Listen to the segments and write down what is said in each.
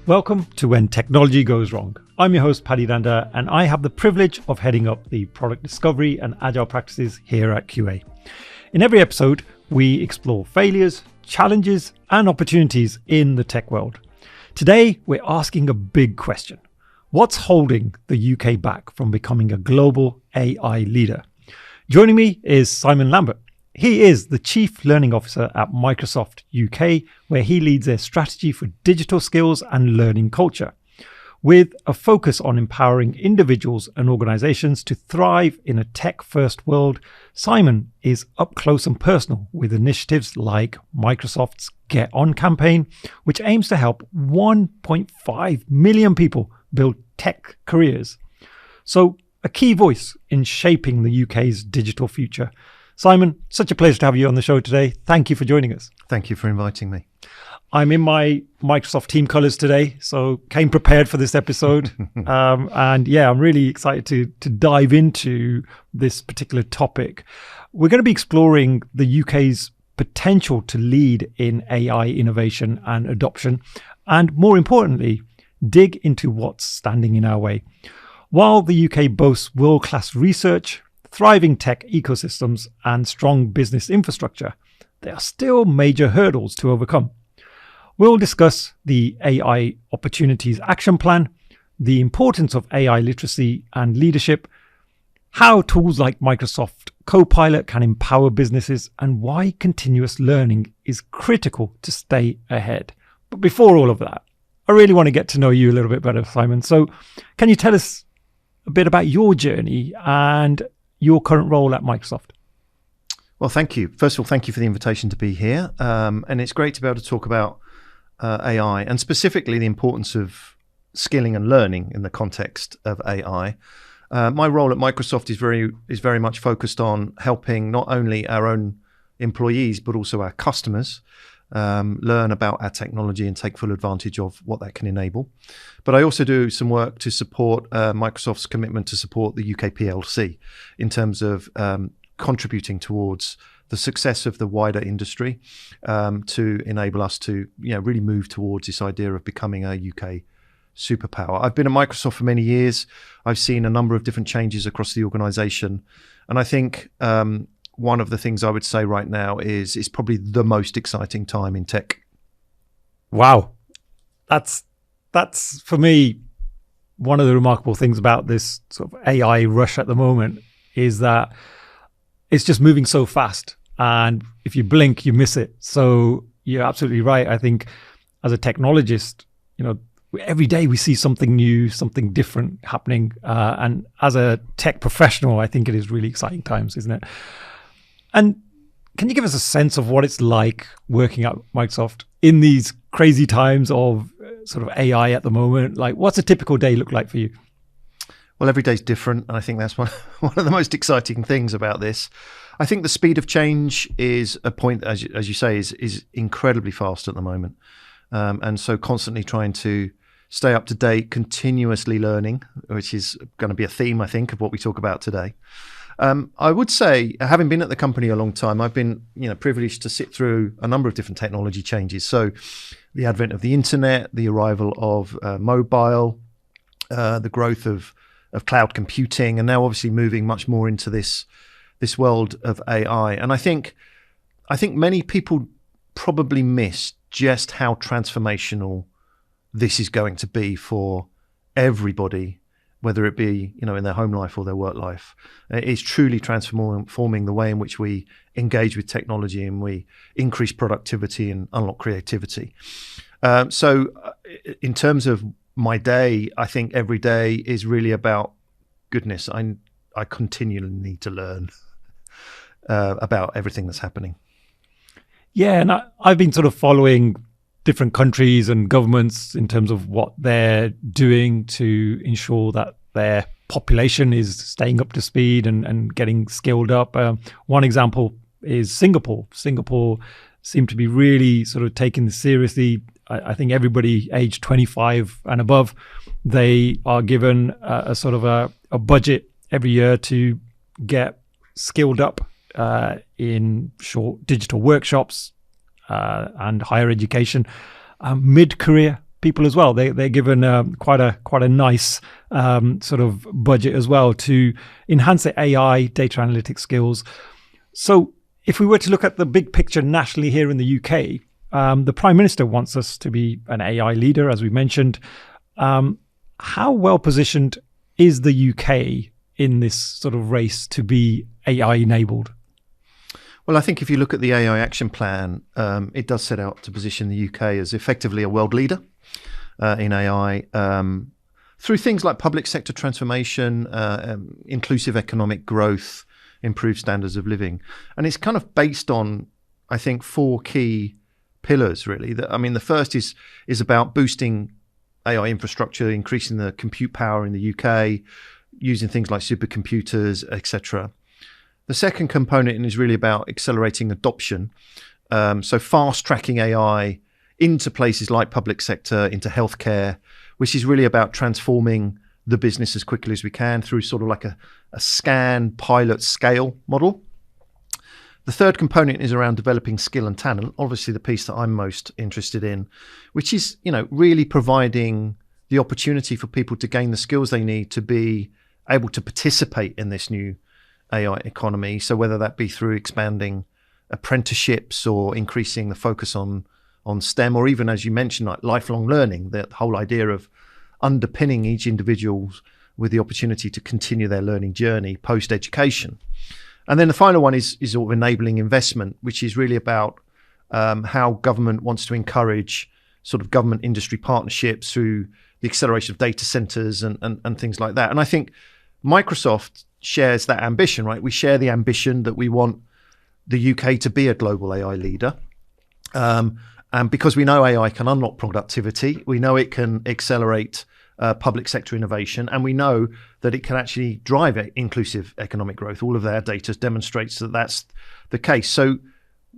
Welcome to When Technology Goes Wrong. I'm your host, Paddy Dhanda, and I have the privilege of heading up the product discovery and agile practices here at QA. In every episode, we explore failures, challenges, and opportunities in the tech world. Today, we're asking a big question. What's holding the UK back from becoming a global AI leader? Joining me is Simon Lambert. He is the Chief Learning Officer at Microsoft UK, where he leads their strategy for digital skills and learning culture. With a focus on empowering individuals and organizations to thrive in a tech-first world, Simon is up close and personal with initiatives like Microsoft's Get On campaign, which aims to help 1.5 million people build tech careers. So, a key voice in shaping the UK's digital future. Simon, such a pleasure to have you on the show today. Thank you for joining us. Thank you for inviting me. I'm in my Microsoft team colors today, so came prepared for this episode. And yeah, I'm really excited to dive into this particular topic. We're going to be exploring the UK's potential to lead in AI innovation and adoption, and more importantly, dig into what's standing in our way. While the UK boasts world-class research, thriving tech ecosystems, and strong business infrastructure, there are still major hurdles to overcome. We'll discuss the AI Opportunities Action Plan, the importance of AI literacy and leadership, how tools like Microsoft Copilot can empower businesses, and why continuous learning is critical to stay ahead. But before all of that, I really want to get to know you a little bit better, Simon. So can you tell us a bit about your journey and your current role at Microsoft? Well, thank you. First of all, thank you for the invitation to be here. And it's great to be able to talk about AI and specifically the importance of skilling and learning in the context of AI. My role at Microsoft is very much focused on helping not only our own employees, but also our customers learn about our technology and take full advantage of what that can enable. But I also do some work to support Microsoft's commitment to support the UK PLC in terms of contributing towards the success of the wider industry to enable us to really move towards this idea of becoming a UK superpower. I've been at Microsoft for many years. I've seen a number of different changes across the organization. And I think one of the things I would say right now is it's probably the most exciting time in tech. Wow. That's for me, one of the remarkable things about this sort of AI rush at the moment is that it's just moving so fast. And if you blink, you miss it. So you're absolutely right. I think as a technologist, every day we see something new, something different happening. And as a tech professional, I think it is really exciting times, isn't it? And can you give us a sense of what it's like working at Microsoft in these crazy times of sort of AI at the moment? Like, what's a typical day look like for you? Well, every day's different. And I think that's one of the most exciting things about this. I think the speed of change is a point, as you say, is incredibly fast at the moment. And so constantly trying to stay up to date, continuously learning, which is going to be a theme, I think, of what we talk about today. I would say, having been at the company a long time, I've been privileged to sit through a number of different technology changes. So the advent of the internet, the arrival of mobile, the growth of cloud computing, and now obviously moving much more into this world of AI. And I think many people probably miss just how transformational this is going to be for everybody, whether it be in their home life or their work life. It's truly transforming the way in which we engage with technology and we increase productivity and unlock creativity. So in terms of my day, I think every day is really about, goodness, I continually need to learn about everything that's happening. Yeah, and I've been sort of following different countries and governments in terms of what they're doing to ensure that their population is staying up to speed and getting skilled up. One example is Singapore. Singapore seem to be really sort of taking this seriously. I think everybody aged 25 and above, they are given a sort of a budget every year to get skilled up in short digital workshops and higher education, mid-career people as well. They're given quite a nice sort of budget as well to enhance their AI data analytics skills. So if we were to look at the big picture nationally here in the UK, the Prime Minister wants us to be an AI leader, as we mentioned. How well positioned is the UK in this sort of race to be AI enabled? Well, I think if you look at the AI action plan, it does set out to position the UK as effectively a world leader in AI through things like public sector transformation, inclusive economic growth, improved standards of living. And it's kind of based on, I think, 4 key pillars, really. The first is about boosting AI infrastructure, increasing the compute power in the UK, using things like supercomputers, etc. The second component is really about accelerating adoption. So fast tracking AI into places like public sector, into healthcare, which is really about transforming the business as quickly as we can through sort of like a scan, pilot, scale model. The third component is around developing skill and talent, obviously the piece that I'm most interested in, which is, really providing the opportunity for people to gain the skills they need to be able to participate in this new AI economy. So whether that be through expanding apprenticeships or increasing the focus on STEM, or even, as you mentioned, like lifelong learning, the whole idea of underpinning each individual with the opportunity to continue their learning journey post-education. And then the final one is sort of enabling investment, which is really about how government wants to encourage sort of government industry partnerships through the acceleration of data centers and things like that. And I think Microsoft shares that ambition, right? We share the ambition that we want the UK to be a global AI leader. And because we know AI can unlock productivity, we know it can accelerate public sector innovation, and we know that it can actually drive inclusive economic growth. All of their data demonstrates that that's the case. So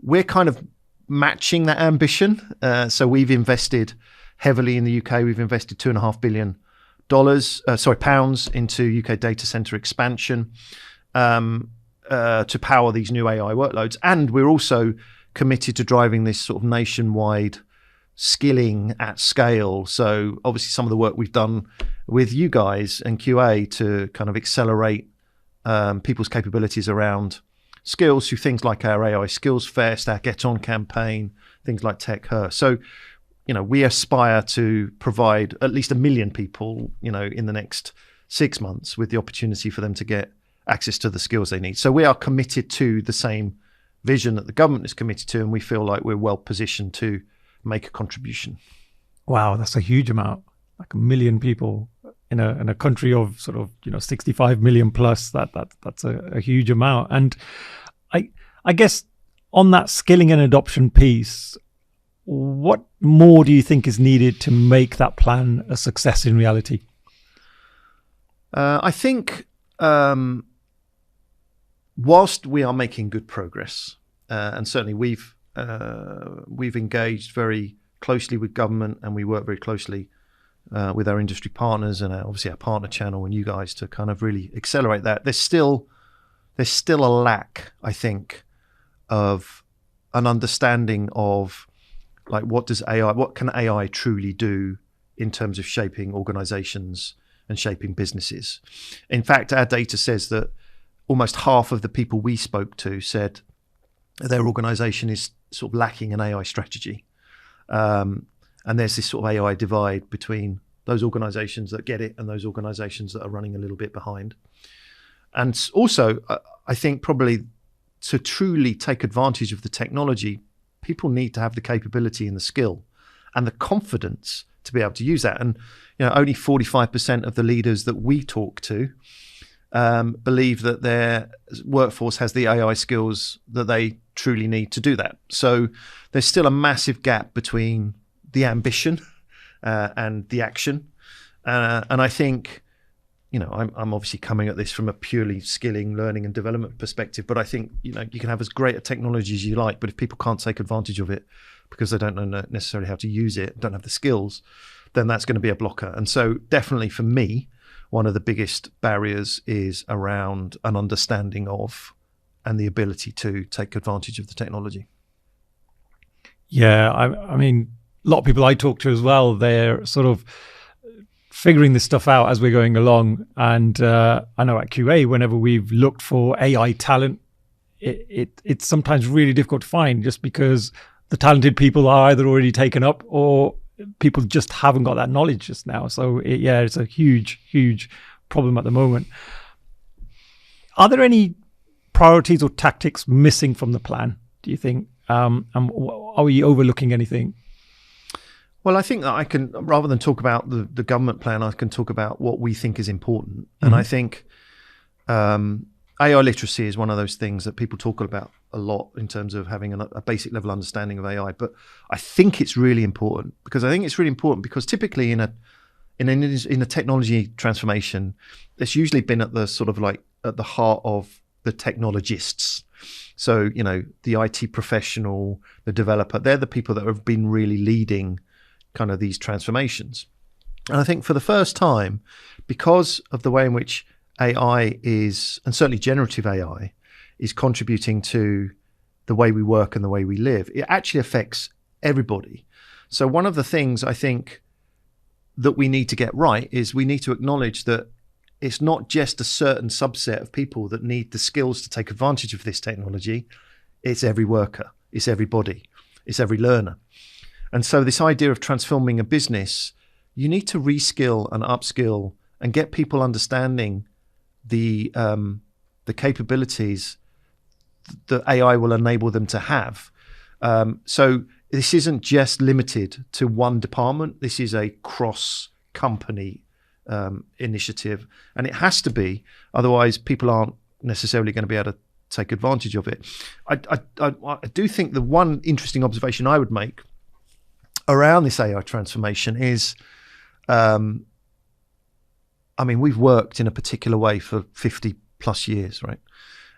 we're kind of matching that ambition. So we've invested heavily in the UK. We've invested £2.5 billion pounds into UK data center expansion to power these new AI workloads. And we're also committed to driving this sort of nationwide skilling at scale. So obviously some of the work we've done with you guys and QA to kind of accelerate people's capabilities around skills through things like our AI Skills Fest, our Get On campaign, things like Tech Her. So, we aspire to provide at least 1 million people, in the next 6 months with the opportunity for them to get access to the skills they need. So we are committed to the same vision that the government is committed to, and we feel like we're well positioned to make a contribution. Wow, that's a huge amount. Like 1 million people in a country of sort of 65 million plus. That's a huge amount. And I guess on that skilling and adoption piece, what more do you think is needed to make that plan a success in reality? I think whilst we are making good progress, and certainly we've engaged very closely with government, and we work very closely with our industry partners and obviously our partner channel and you guys to kind of really accelerate that. There's still a lack, I think, of an understanding of like what can AI truly do in terms of shaping organizations and shaping businesses. In fact, our data says that almost half of the people we spoke to said their organization is sort of lacking an AI strategy. And there's this sort of AI divide between those organizations that get it and those organizations that are running a little bit behind. And also, I think probably to truly take advantage of the technology, people need to have the capability and the skill and the confidence to be able to use that. And only 45% of the leaders that we talk to believe that their workforce has the AI skills that they truly need to do that. So there's still a massive gap between the ambition and the action. And I think, I'm obviously coming at this from a purely skilling, learning and development perspective, but I think, you can have as great a technology as you like, but if people can't take advantage of it because they don't know necessarily how to use it, don't have the skills, then that's going to be a blocker. And so definitely for me, one of the biggest barriers is around an understanding of and the ability to take advantage of the technology. Yeah, I mean, lot of people I talk to as well, they're sort of figuring this stuff out as we're going along. And I know at QA, whenever we've looked for AI talent, it's sometimes really difficult to find, just because the talented people are either already taken up or people just haven't got that knowledge just now. So it's a huge, huge problem at the moment. Are there any priorities or tactics missing from the plan, do you think? And are we overlooking anything? Well, I think that I can, rather than talk about the government plan, I can talk about what we think is important. And I think AI literacy is one of those things that people talk about a lot in terms of having a basic level understanding of AI. But I think it's really important because typically in a technology transformation, it's usually been at the sort of like at the heart of the technologists. So, the IT professional, the developer, they're the people that have been really leading kind of these transformations. And I think for the first time, because of the way in which AI is, and certainly generative AI, is contributing to the way we work and the way we live, it actually affects everybody. So one of the things I think that we need to get right is we need to acknowledge that it's not just a certain subset of people that need the skills to take advantage of this technology. It's every worker, it's everybody, it's every learner. And so this idea of transforming a business, you need to reskill and upskill and get people understanding the capabilities that AI will enable them to have. So this isn't just limited to one department. This is a cross-company initiative, and it has to be. Otherwise, people aren't necessarily going to be able to take advantage of it. I do think the one interesting observation I would make around this AI transformation is, we've worked in a particular way for 50 plus years, right?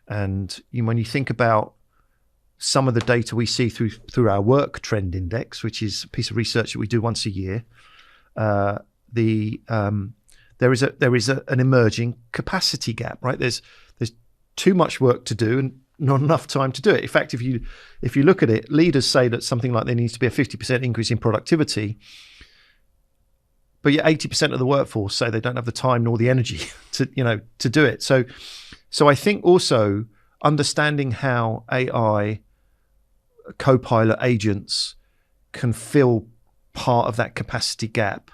And when you think about some of the data we see through our work trend index, which is a piece of research that we do once a year, there is an emerging capacity gap, right? There's too much work to do and not enough time to do it. In fact, if you look at it, leaders say that something like there needs to be a 50% increase in productivity, but yet 80% of the workforce say they don't have the time nor the energy to do it. So I think also understanding how AI Copilot agents can fill part of that capacity gap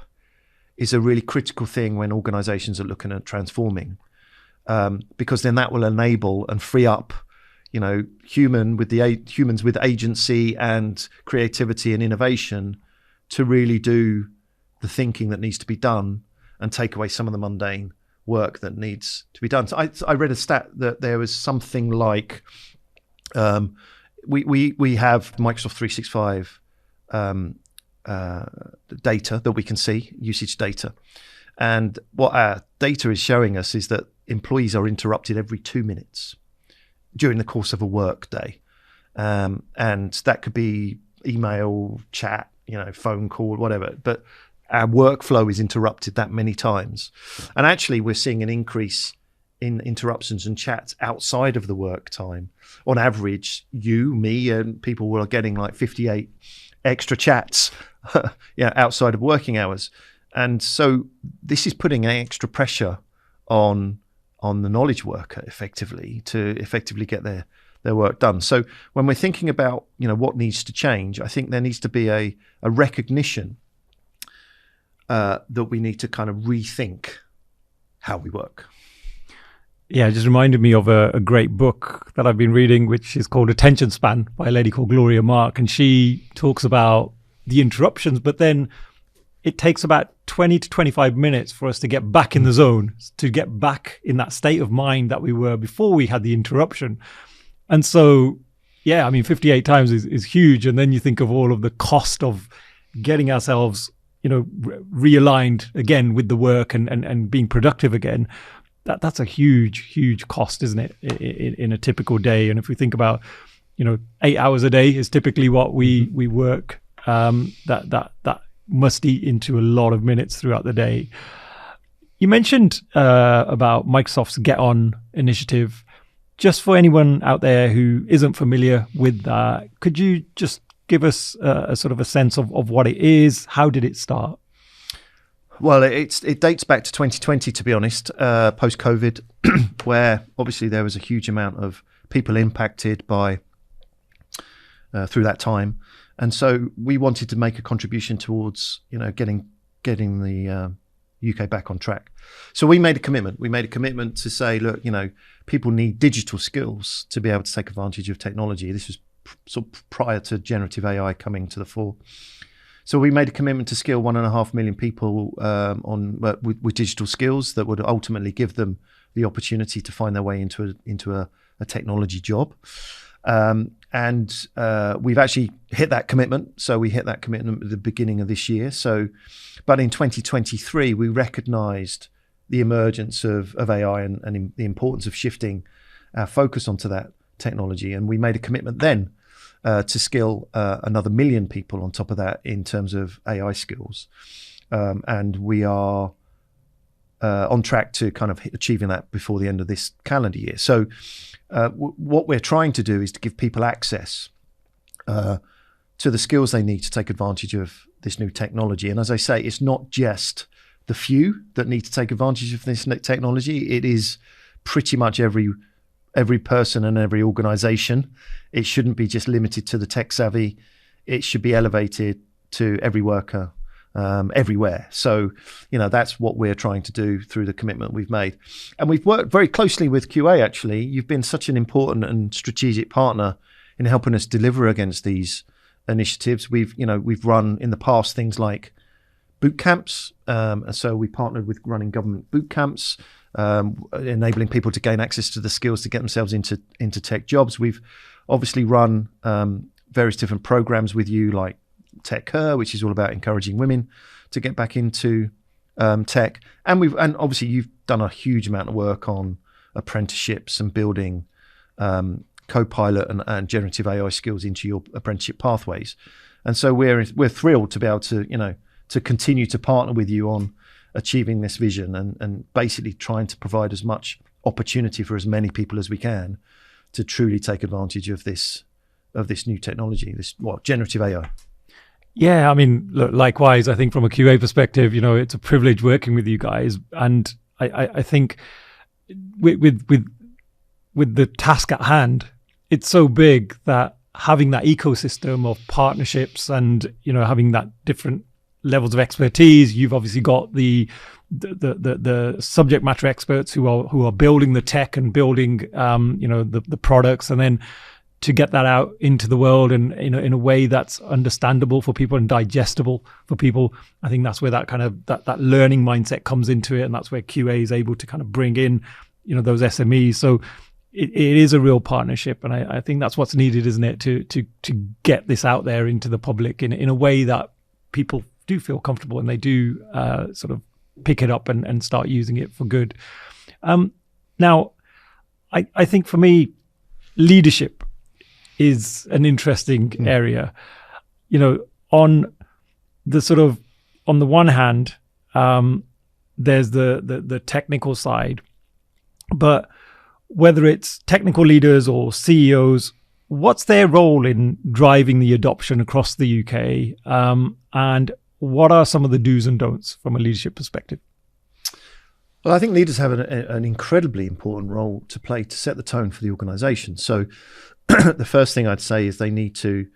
is a really critical thing when organizations are looking at transforming, because then that will enable and free up humans with agency and creativity and innovation to really do the thinking that needs to be done and take away some of the mundane work that needs to be done. So I read a stat that there was something like we have Microsoft 365 data that we can see, usage data. And what our data is showing us is that employees are interrupted every 2 minutes during the course of a work day. And that could be email, chat, phone call, whatever. But our workflow is interrupted that many times. And actually, we're seeing an increase in interruptions and chats outside of the work time. On average, me, and people were getting like 58 extra chats outside of working hours. And so this is putting extra pressure on the knowledge worker to effectively get their work done. So when we're thinking about what needs to change, I think there needs to be a recognition that we need to kind of rethink how we work. Yeah, it just reminded me of a great book that I've been reading, which is called Attention Span by a lady called Gloria Mark. And she talks about the interruptions, but then it takes about 20 to 25 minutes for us to get back in the zone, to get back in that state of mind that we were before we had the interruption. And so, 58 times is huge. And then you think of all of the cost of getting ourselves, realigned again with the work and being productive again. That's a huge cost, isn't it, in a typical day? And if we think about, 8 hours a day is typically what we work, that must eat into a lot of minutes throughout the day. You mentioned about Microsoft's Get On initiative. Just for anyone out there who isn't familiar with that, could you just give us a sort of a sense of what it is? How did it start? Well, it dates back to 2020, to be honest, post-COVID, where obviously there was a huge amount of people impacted by through that time, and so we wanted to make a contribution towards getting the UK back on track. So we made a commitment. We made a commitment to say, look, people need digital skills to be able to take advantage of technology. This was sort of prior to generative AI coming to the fore. So we made a commitment to skill 1.5 million people with digital skills that would ultimately give them the opportunity to find their way into a technology job. And we've actually hit that commitment. So we hit that commitment at the beginning of this year. But in 2023, we recognised the emergence of AI and the importance of shifting our focus onto that technology. And we made a commitment then to skill another 1 million people on top of that in terms of AI skills. And we are on track to kind of achieving that before the end of this calendar year. So what we're trying to do is to give people access to the skills they need to take advantage of this new technology. And as I say, it's not just the few that need to take advantage of this technology. It is pretty much every person and every organization. It shouldn't be just limited to the tech savvy. It should be elevated to every worker everywhere. So, that's what we're trying to do through the commitment we've made. And we've worked very closely with QA, actually. You've been such an important and strategic partner in helping us deliver against these initiatives. We've run in the past things like boot camps. So we partnered with running government boot camps, enabling people to gain access to the skills to get themselves into tech jobs. We've obviously run various different programs with you, like Tech Her, which is all about encouraging women to get back into tech. And obviously you've done a huge amount of work on apprenticeships and building Copilot and generative AI skills into your apprenticeship pathways. And so we're thrilled to be able to to continue to partner with you on achieving this vision and basically trying to provide as much opportunity for as many people as we can to truly take advantage of this new technology, generative AI. Yeah, I mean, look, likewise, I think from a QA perspective, it's a privilege working with you guys, and I think with the task at hand, it's so big that having that ecosystem of partnerships and having that different levels of expertise. You've obviously got the subject matter experts who are building the tech and building the products, and then to get that out into the world and in a way that's understandable for people and digestible for people. I think that's where that kind of that learning mindset comes into it, and that's where QA is able to kind of bring in those SMEs. So it is a real partnership, and I think that's what's needed, isn't it, to get this out there into the public in a way that people do feel comfortable and they do sort of pick it up and start using it for good. Now, I think for me, leadership is an interesting area. On the one hand, there's the technical side, but whether it's technical leaders or CEOs, what's their role in driving the adoption across the UK? And what are some of the do's and don'ts from a leadership perspective? Well, I think leaders have an incredibly important role to play to set the tone for the organisation. So the first thing I'd say is they need to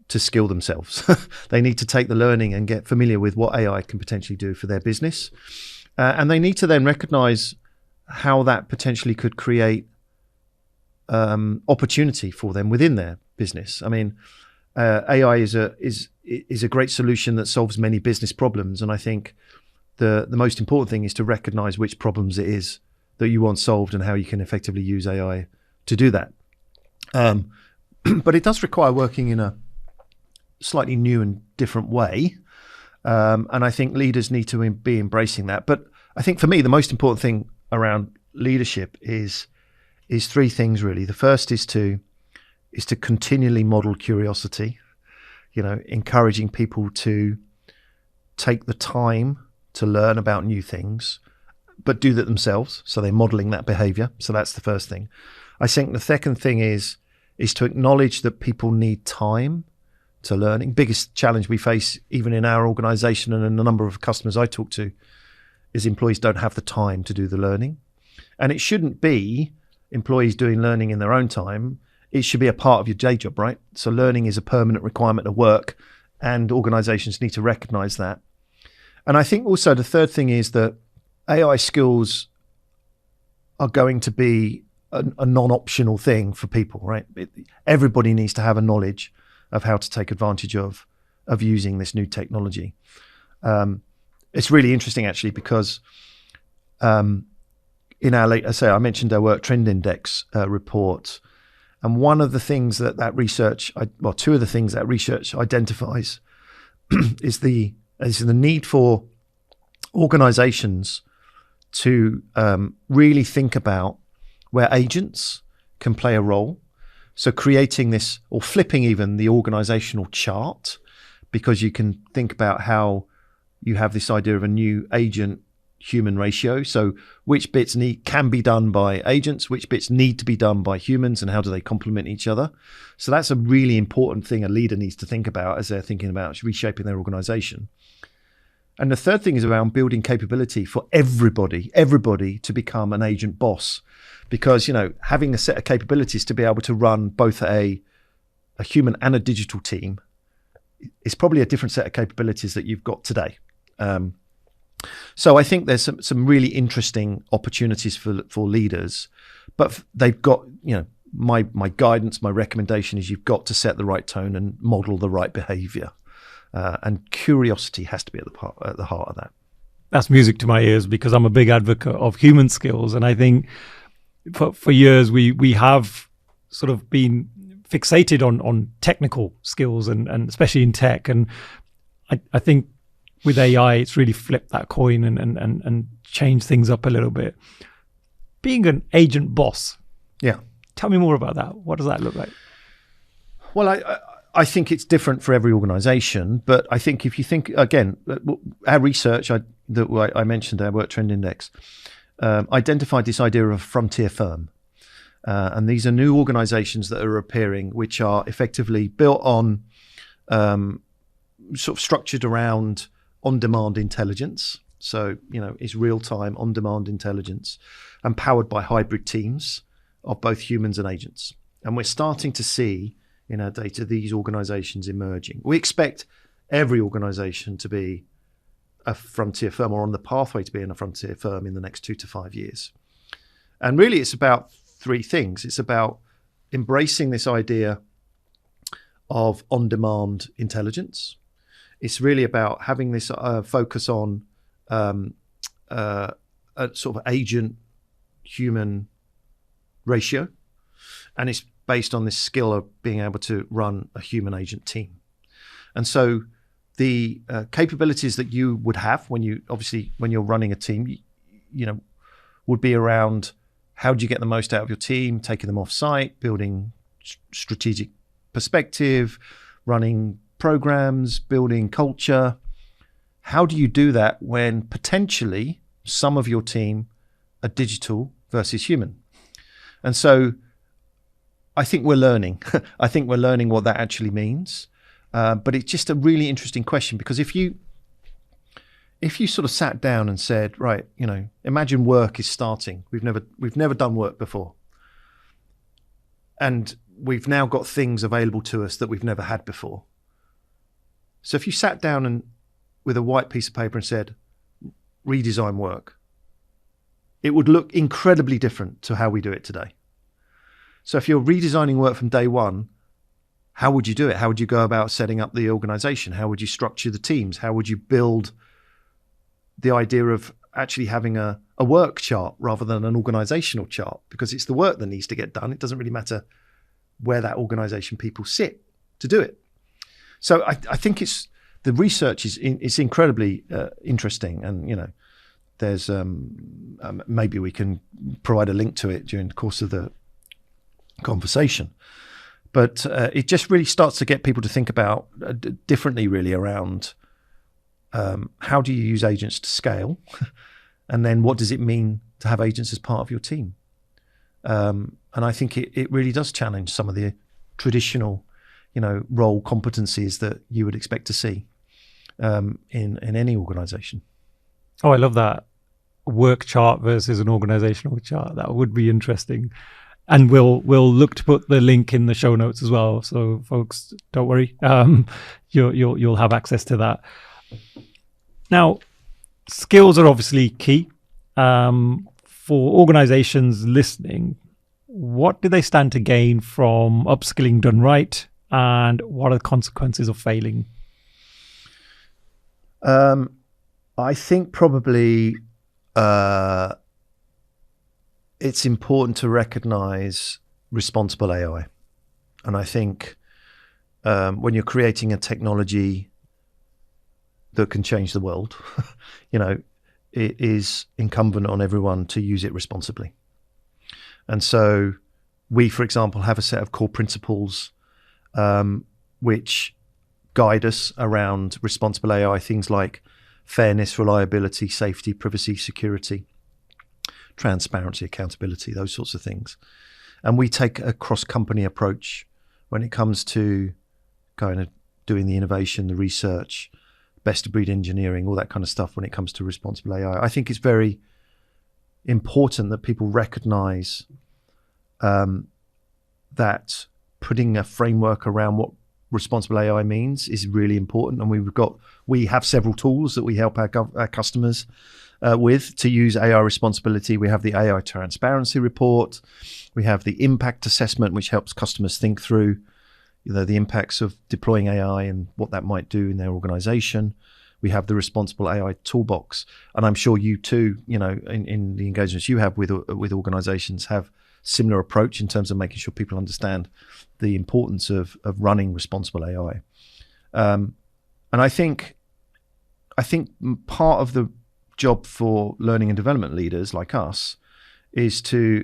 skill themselves. They need to take the learning and get familiar with what AI can potentially do for their business. And they need to then recognise how that potentially could create opportunity for them within their business. I mean, AI is a great solution that solves many business problems, and I think the most important thing is to recognise which problems it is that you want solved and how you can effectively use AI to do that. But it does require working in a slightly new and different way, and I think leaders need to be embracing that. But I think for me, the most important thing around leadership is three things really. The first is to continually model curiosity, encouraging people to take the time to learn about new things, but do that themselves. So they're modeling that behavior. So that's the first thing. I think the second thing is to acknowledge that people need time to learning. Biggest challenge we face, even in our organisation and in a number of customers I talk to, is employees don't have the time to do the learning. And it shouldn't be employees doing learning in their own time. It should be a part of your day job, right? So learning is a permanent requirement of work, and organisations need to recognise that. And I think also the third thing is that AI skills are going to be a non-optional thing for people, right? Everybody needs to have a knowledge of how to take advantage of using this new technology. It's really interesting actually, because in our I mentioned our Work Trend Index report, and one of the things that research, two of the things that research identifies is the need for organizations to really think about where agents can play a role. So creating this, or flipping even the organizational chart, because you can think about how you have this idea of a new agent human ratio. So which bits can be done by agents, which bits need to be done by humans, and how do they complement each other? So that's a really important thing a leader needs to think about as they're thinking about reshaping their organization. And the third thing is around building capability for everybody to become an agent boss, because, having a set of capabilities to be able to run both a human and a digital team is probably a different set of capabilities that you've got today. So I think there's some really interesting opportunities for leaders, but they've got, my guidance, my recommendation is you've got to set the right tone and model the right behavior. And curiosity has to be at the heart of that. That's music to my ears, because I'm a big advocate of human skills. And I think for years we have sort of been fixated on technical skills and especially in tech. And I think with AI, it's really flipped that coin and changed things up a little bit. Being an agent boss. Yeah. Tell me more about that. What does that look like? Well, I think it's different for every organization, but I think if you think, again, our research that I mentioned, our Work Trend Index, identified this idea of a frontier firm. And these are new organizations that are appearing, which are effectively built on, sort of structured around on-demand intelligence. So, it's real-time on-demand intelligence, and powered by hybrid teams of both humans and agents. And we're starting to see in our data these organizations emerging. We expect every organization to be a frontier firm, or on the pathway to being a frontier firm in the next 2 to 5 years. And really it's about three things. It's about embracing this idea of on-demand intelligence. It's really about having this focus on a sort of agent-human ratio. And it's based on this skill of being able to run a human agent team. And so the capabilities that you would have when you're running a team, would be around how do you get the most out of your team, taking them off site, building strategic perspective, running programs, building culture. How do you do that when potentially some of your team are digital versus human? And so I think we're learning. I think we're learning what that actually means. But it's just a really interesting question, because if you sort of sat down and said, right, imagine work is starting. We've never done work before. And we've now got things available to us that we've never had before. So if you sat down and with a white piece of paper and said, redesign work, it would look incredibly different to how we do it today. So if you're redesigning work from day one, how would you do it? How would you go about setting up the organization? How would you structure the teams? How would you build the idea of actually having a work chart rather than an organizational chart? Because it's the work that needs to get done. It doesn't really matter where that organization people sit to do it. So I think the research is incredibly interesting, and there's maybe we can provide a link to it during the course of the conversation, but it just really starts to get people to think about differently, really, around how do you use agents to scale, and then what does it mean to have agents as part of your team? And I think it really does challenge some of the traditional, role competencies that you would expect to see in any organization. Oh, I love that. Work chart versus an organizational chart. That would be interesting. And we'll look to put the link in the show notes as well. So folks, don't worry. You'll have access to that. Now, skills are obviously key. For organizations listening, what do they stand to gain from upskilling done right? And what are the consequences of failing? I think probably it's important to recognize responsible AI. And I think when you're creating a technology that can change the world, it is incumbent on everyone to use it responsibly. And so we, for example, have a set of core principles which guide us around responsible AI, things like fairness, reliability, safety, privacy, security, transparency, accountability, those sorts of things. And we take a cross-company approach when it comes to kind of doing the innovation, the research, best-of-breed engineering, all that kind of stuff when it comes to responsible AI. I think it's very important that people recognize that putting a framework around what responsible AI means is really important. And we have several tools that we help our customers with to use AI responsibility. We have the AI transparency report. We have the impact assessment, which helps customers think through the impacts of deploying AI and what that might do in their organization. We have the responsible AI toolbox. And I'm sure you too, in the engagements you have with organizations, have similar approach in terms of making sure people understand the importance of running responsible AI. And I think part of the job for learning and development leaders like us is to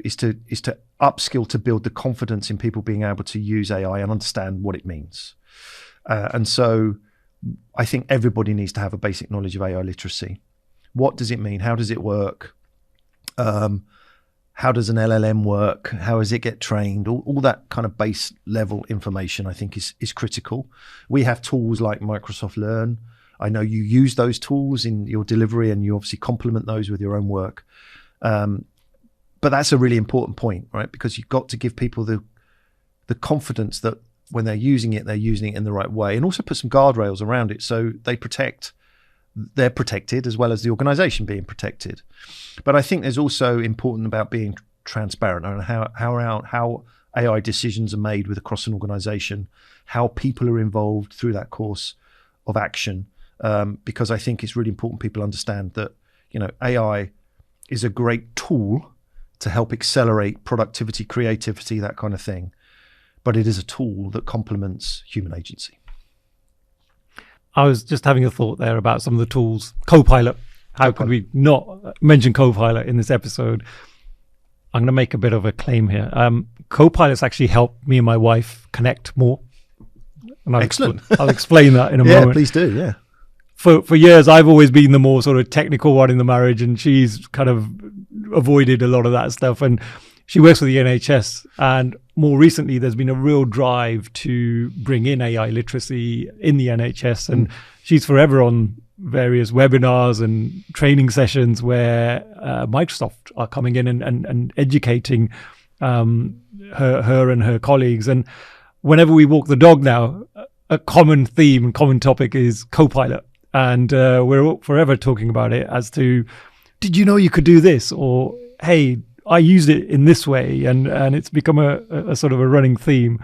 upskill, to build the confidence in people being able to use AI and understand what it means. And so I think everybody needs to have a basic knowledge of AI literacy. What does it mean? How does it work? How does an LLM work? How does it get trained? All that kind of base level information, I think, is critical. We have tools like Microsoft Learn. I know you use those tools in your delivery and you obviously complement those with your own work. But that's a really important point, right? Because you've got to give people the confidence that when they're using it in the right way, and also put some guardrails around it so they're protected as well as the organization being protected. But I think there's also important about being transparent on how AI decisions are made across an organization, how people are involved through that course of action, because I think it's really important people understand that AI is a great tool to help accelerate productivity, creativity, that kind of thing. But it is a tool that complements human agency. I was just having a thought there about some of the tools. Copilot. How could we not mention Copilot in this episode? I'm going to make a bit of a claim here. Copilot's actually helped me and my wife connect more. And Excellent. I'll explain that in a yeah, moment. Please do, yeah. For years, I've always been the more sort of technical one in the marriage, and she's kind of avoided a lot of that stuff. And she works for the NHS, and more recently, there's been a real drive to bring in AI literacy in the NHS, and she's forever on various webinars and training sessions where Microsoft are coming in and educating her and her colleagues. And whenever we walk the dog now, a common theme and common topic is Copilot, and we're forever talking about it as to, did you know you could do this? Or, hey, I used it in this way, and it's become a sort of a running theme.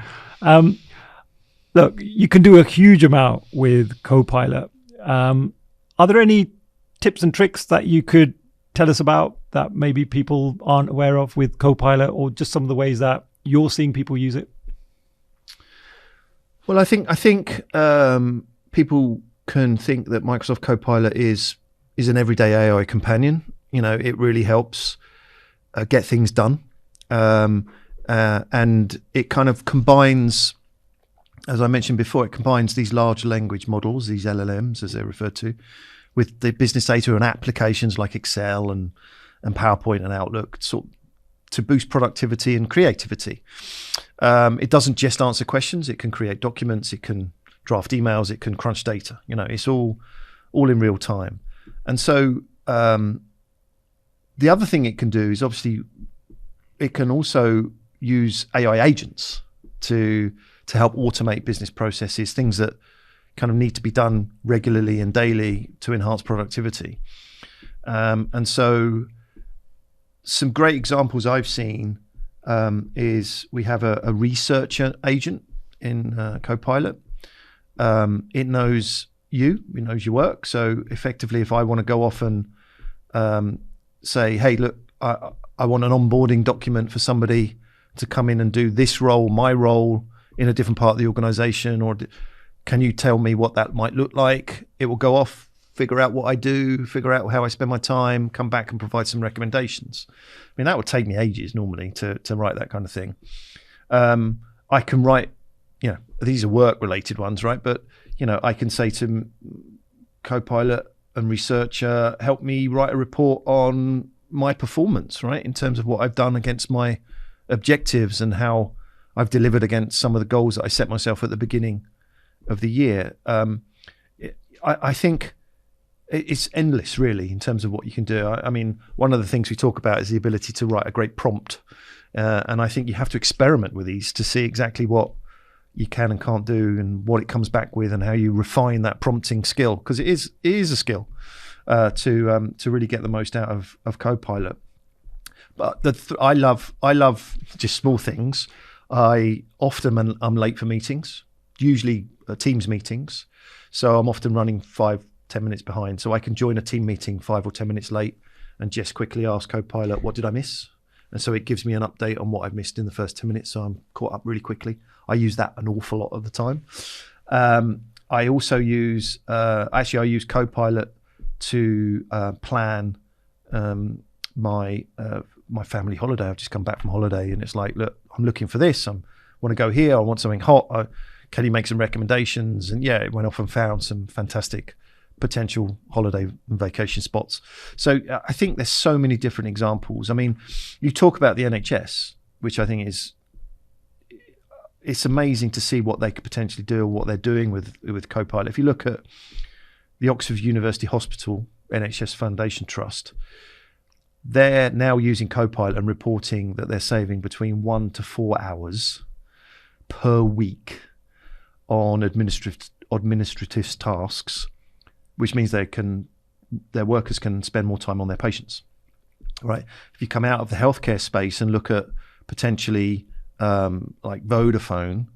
Look, you can do a huge amount with Copilot. Are there any tips and tricks that you could tell us about that maybe people aren't aware of with Copilot, or just some of the ways that you're seeing people use it? Well, I think people can think that Microsoft Copilot is an everyday AI companion. It really helps get things done. And it kind of combines, as I mentioned before, it combines these large language models, these LLMs as they're referred to, with the business data and applications like Excel and PowerPoint and Outlook to boost productivity and creativity. It doesn't just answer questions. It can create documents. It can draft emails. It can crunch data. It's all in real time. And so the other thing it can do is obviously it can also use AI agents to help automate business processes, things that kind of need to be done regularly and daily to enhance productivity. And so some great examples I've seen is we have a researcher agent in Copilot. It knows it knows your work. So effectively, if I want to go off and say, hey, look, I want an onboarding document for somebody to come in and do this role, my role in a different part of the organization, or can you tell me what that might look like? It will go off, figure out what I do, figure out how I spend my time, come back and provide some recommendations. I mean, that would take me ages normally to write that kind of thing. I can write, these are work related ones, right? But, I can say to Copilot and researcher, help me write a report on my performance, right? In terms of what I've done against my objectives and how I've delivered against some of the goals that I set myself at the beginning of the year. I think it's endless, really, in terms of what you can do. I mean, one of the things we talk about is the ability to write a great prompt. And I think you have to experiment with these to see exactly what you can and can't do and what it comes back with and how you refine that prompting skill, because it is a skill to really get the most out of Copilot. But I love just small things. I often I'm late for meetings, usually Teams meetings. So I'm often running 5-10 minutes behind. So I can join a team meeting 5 or 10 minutes late and just quickly ask Copilot, what did I miss? And so it gives me an update on what I've missed in the first 10 minutes. So I'm caught up really quickly. I use that an awful lot of the time. I also use, I use Copilot to plan my family holiday. I've just come back from holiday and it's like, look, I'm looking for this. I want to go here. I want something hot. Can you make some recommendations? And it went off and found some fantastic potential holiday and vacation spots. So I think there's so many different examples. I mean, you talk about the NHS, which I think it's amazing to see what they could potentially do or what they're doing with Copilot. If you look at the Oxford University Hospital NHS Foundation Trust, they're now using Copilot and reporting that they're saving between 1 to 4 hours per week on administrative tasks, which means their workers can spend more time on their patients, right? If you come out of the healthcare space and look at potentially like Vodafone,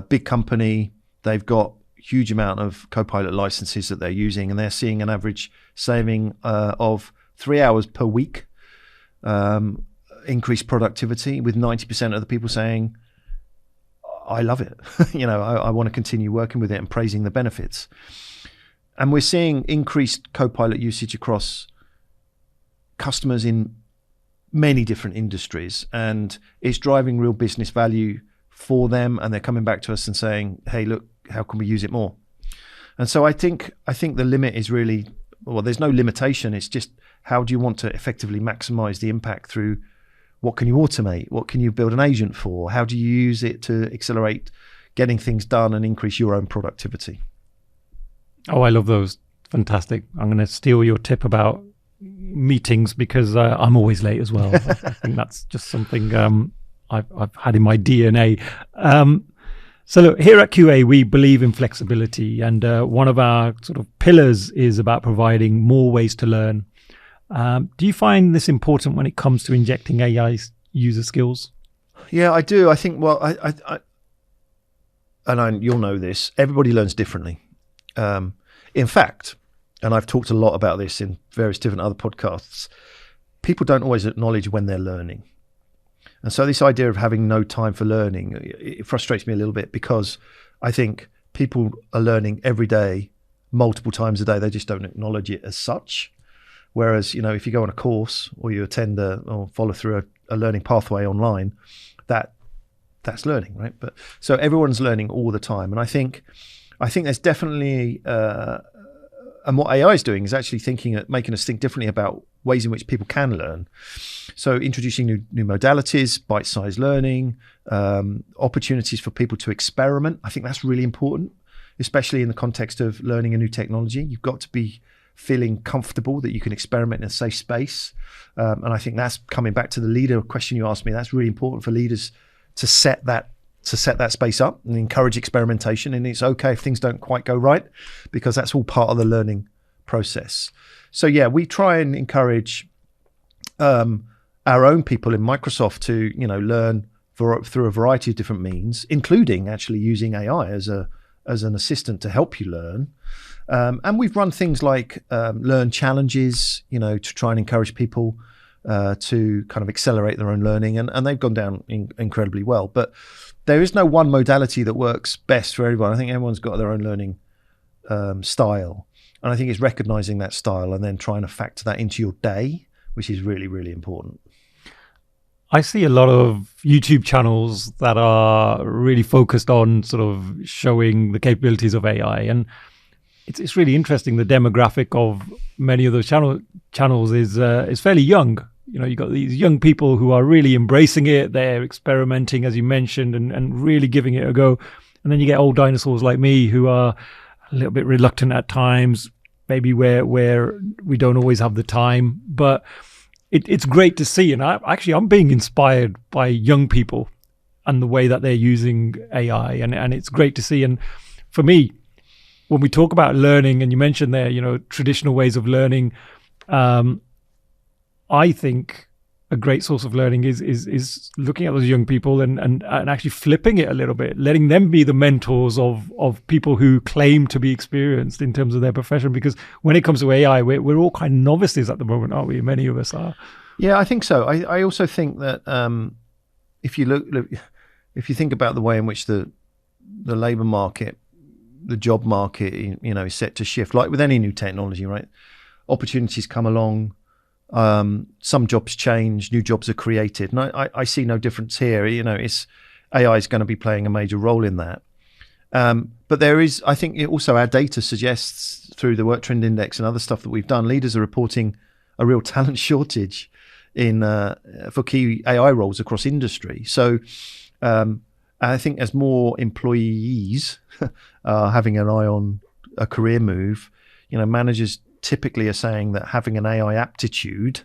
big company, they've got huge amount of Copilot licenses that they're using, and they're seeing an average saving of 3 hours per week, increased productivity, with 90% of the people saying, I love it. I want to continue working with it and praising the benefits. And we're seeing increased Copilot usage across customers in many different industries, and it's driving real business value for them. And they're coming back to us and saying, hey, look, how can we use it more? And so I think the limit is really, well, there's no limitation. It's just, how do you want to effectively maximize the impact through what can you automate? What can you build an agent for? How do you use it to accelerate getting things done and increase your own productivity? Oh, I love those. Fantastic. I'm going to steal your tip about meetings because I'm always late as well. I think that's just something I've had in my DNA. So look, here at QA, we believe in flexibility, and one of our sort of pillars is about providing more ways to learn. Do you find this important when it comes to injecting AI user skills? Yeah, I do. I think, well, you'll know this, everybody learns differently. In fact, and I've talked a lot about this in various different other podcasts, people don't always acknowledge when they're learning. And so this idea of having no time for learning, it frustrates me a little bit, because I think people are learning every day, multiple times a day. They just don't acknowledge it as such. Whereas, if you go on a course or you attend or follow through a learning pathway online, that's learning, right? But so everyone's learning all the time. And I think there's definitely, and what AI is doing is actually making us think differently about ways in which people can learn. So introducing new modalities, bite-sized learning, opportunities for people to experiment. I think that's really important, especially in the context of learning a new technology. You've got to be feeling comfortable that you can experiment in a safe space. And I think that's coming back to the leader question you asked me. That's really important for leaders to set that space up and encourage experimentation. And it's okay if things don't quite go right, because that's all part of the learning process. So yeah, we try and encourage our own people in Microsoft to, learn through a variety of different means, including actually using AI as an assistant to help you learn. And we've run things like learn challenges, to try and encourage people to kind of accelerate their own learning, and they've gone down incredibly well. But there is no one modality that works best for everyone. I think everyone's got their own learning style, and I think it's recognizing that style and then trying to factor that into your day, which is really, really important. I see a lot of YouTube channels that are really focused on sort of showing the capabilities of AI, and it's really interesting. The demographic of many of those channels is fairly young. You've got these young people who are really embracing it. They're experimenting, as you mentioned, and really giving it a go. And then you get old dinosaurs like me who are a little bit reluctant at times, maybe where we don't always have the time. But it's great to see. And I'm being inspired by young people and the way that they're using AI. And it's great to see. And for me, when we talk about learning, and you mentioned there, traditional ways of learning, I think a great source of learning is looking at those young people and actually flipping it a little bit, letting them be the mentors of people who claim to be experienced in terms of their profession. Because when it comes to AI, we're all kind of novices at the moment, aren't we? Many of us are. Yeah, I think so. I also think that if you think about the way in which the labour market, the job market, is set to shift, like with any new technology, right? Opportunities come along. Some jobs change, new jobs are created, and I see no difference here. It's AI is going to be playing a major role in that. But there is, I think, also our data suggests through the Work Trend Index and other stuff that we've done, leaders are reporting a real talent shortage for key AI roles across industry. So I think as more employees are having an eye on a career move, managers typically are saying that having an AI aptitude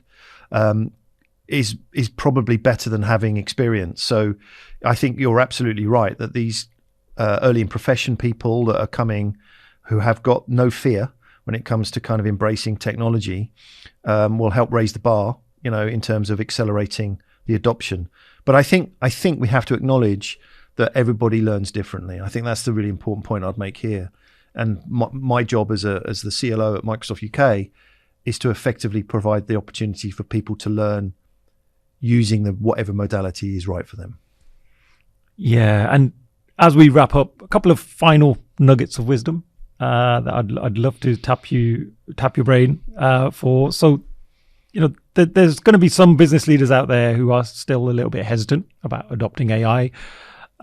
is probably better than having experience. So I think you're absolutely right that these early in profession people that are coming, who have got no fear when it comes to kind of embracing technology, will help raise the bar, in terms of accelerating the adoption. But I think we have to acknowledge that everybody learns differently. I think that's the really important point I'd make here. And my job as the CLO at Microsoft UK is to effectively provide the opportunity for people to learn using whatever modality is right for them. Yeah, and as we wrap up, a couple of final nuggets of wisdom that I'd love to tap your brain for. So, there's going to be some business leaders out there who are still a little bit hesitant about adopting AI.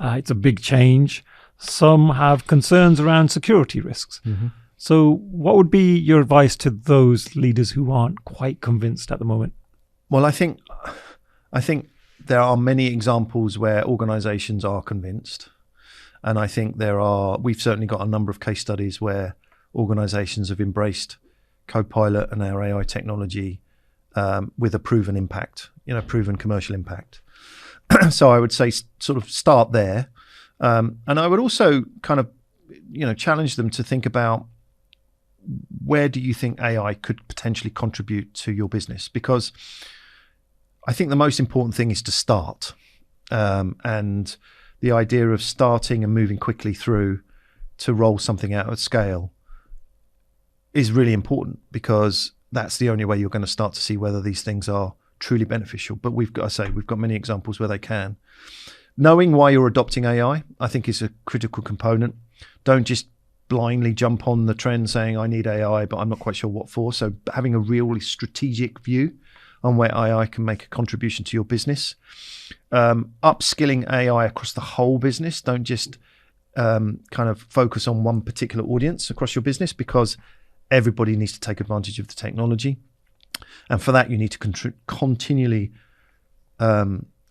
It's a big change. Some have concerns around security risks. Mm-hmm. So what would be your advice to those leaders who aren't quite convinced at the moment? Well, I think there are many examples where organizations are convinced. And I think we've certainly got a number of case studies where organizations have embraced Copilot and our AI technology with a proven impact, proven commercial impact. So I would say sort of start there. And I would also kind of, challenge them to think about where do you think AI could potentially contribute to your business? Because I think the most important thing is to start. And the idea of starting and moving quickly through to roll something out at scale is really important, because that's the only way you're going to start to see whether these things are truly beneficial. But we've got many examples where they can. Knowing why you're adopting AI, I think, is a critical component. Don't just blindly jump on the trend saying, I need AI, but I'm not quite sure what for. So having a really strategic view on where AI can make a contribution to your business. Upskilling AI across the whole business. Don't just kind of focus on one particular audience across your business, because everybody needs to take advantage of the technology. And for that, you need to continually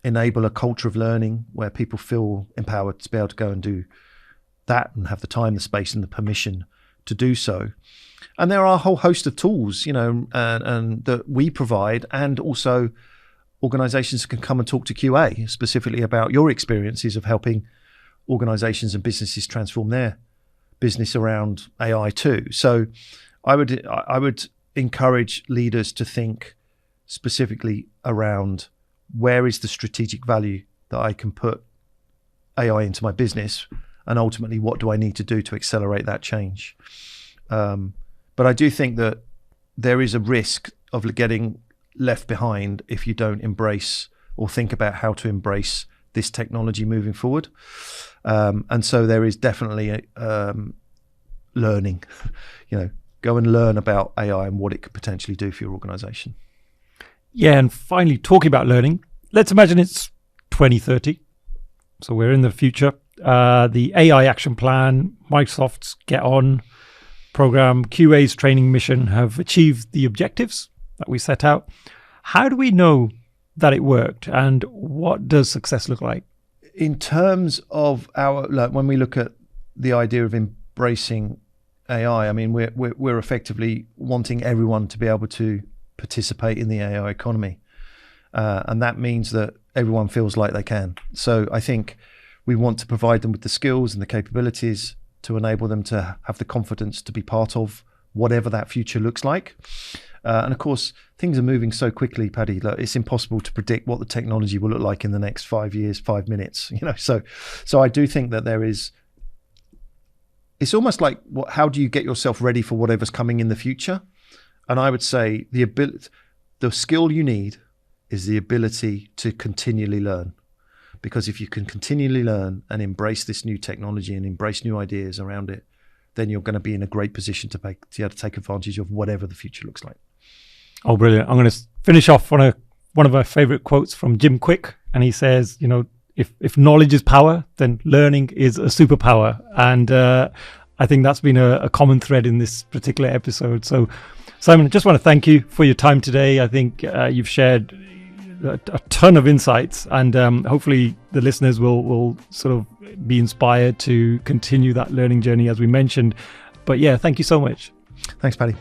enable a culture of learning where people feel empowered to be able to go and do that and have the time, the space, and the permission to do so. And there are a whole host of tools, and that we provide, and also organizations can come and talk to QA specifically about your experiences of helping organizations and businesses transform their business around AI too. So I would encourage leaders to think specifically around where is the strategic value that I can put AI into my business, and ultimately what do I need to do to accelerate that change. But I do think that there is a risk of getting left behind if you don't embrace or think about how to embrace this technology moving forward. And so there is definitely learning, go and learn about AI and what it could potentially do for your organization. Yeah, and finally, talking about learning, let's imagine it's 2030. So we're in the future. The AI action plan, Microsoft's Get On program, QA's training mission have achieved the objectives that we set out. How do we know that it worked, and what does success look like? In terms of when we look at the idea of embracing AI, I mean, we're effectively wanting everyone to be able to participate in the AI economy. And that means that everyone feels like they can. So I think we want to provide them with the skills and the capabilities to enable them to have the confidence to be part of whatever that future looks like. And of course, things are moving so quickly, Paddy, that it's impossible to predict what the technology will look like in the next 5 years, 5 minutes. So I do think that it's almost like, how do you get yourself ready for whatever's coming in the future? And I would say the skill you need is the ability to continually learn. Because if you can continually learn and embrace this new technology and embrace new ideas around it, then you're going to be in a great position to be able to take advantage of whatever the future looks like. Oh, brilliant. I'm going to finish off on one of my favorite quotes from Jim Quick. And he says, if knowledge is power, then learning is a superpower. And I think that's been a common thread in this particular episode. So, Simon, I just want to thank you for your time today. I think you've shared a ton of insights, and hopefully the listeners will sort of be inspired to continue that learning journey as we mentioned. But yeah, thank you so much. Thanks, Paddy.